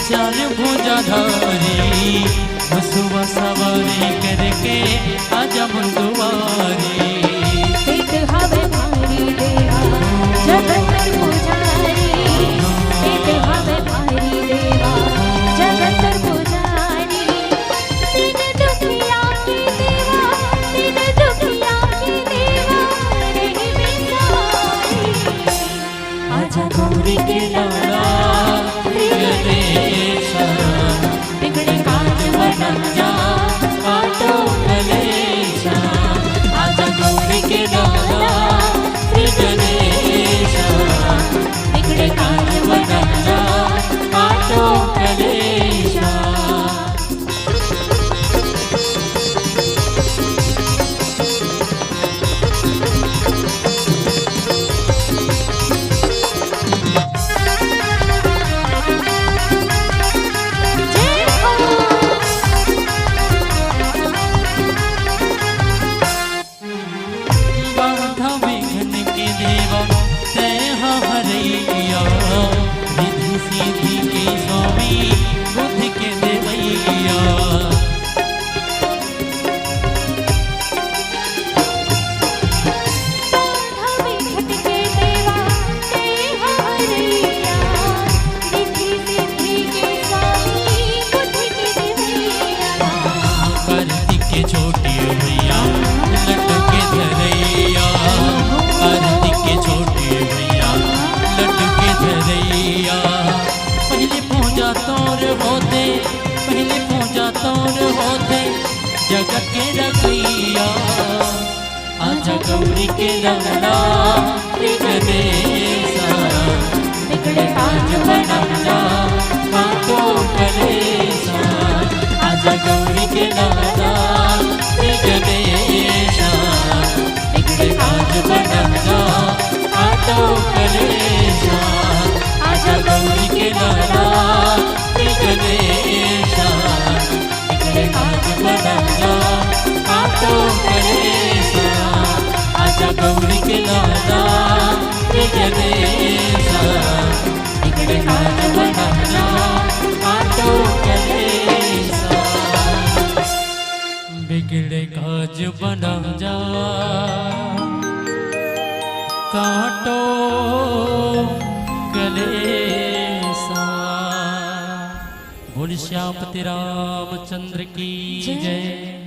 चार भुजाधारी हसुआ सवारी करके आजा मुंदुवारी एक हवे भारी देवा जगत पुजारी एक हवे भारी देवा जगत पुजारी तीन दुखिया के देवा तीन दुखिया के देवा रही बिसारी आजा गौरी के लाला बिगड़े काज बना जा काटो कलेशा आजा गौरी के लाला श्री गणेशा बिगड़े काज बना जा काटो कलेशा जगत के रखैया आजा गौरी के लाला श्री गणेशा बिगड़े काज बना जा काटो कलेशा आजा गौरी के लाला श्री गणेशा बिगड़े काज बना जा काटो कलेशा आजा गौरी के लाला श्री गणेशा बिगड़े काज बना जा काटो कलेशा आजा गौरी के लाला श्री गणेशा बिगड़े काज बना जा काटो कलेशा बिगड़े काज बना जा काटो कलेशा। बोल श्यामपति रामचंद्र की जय।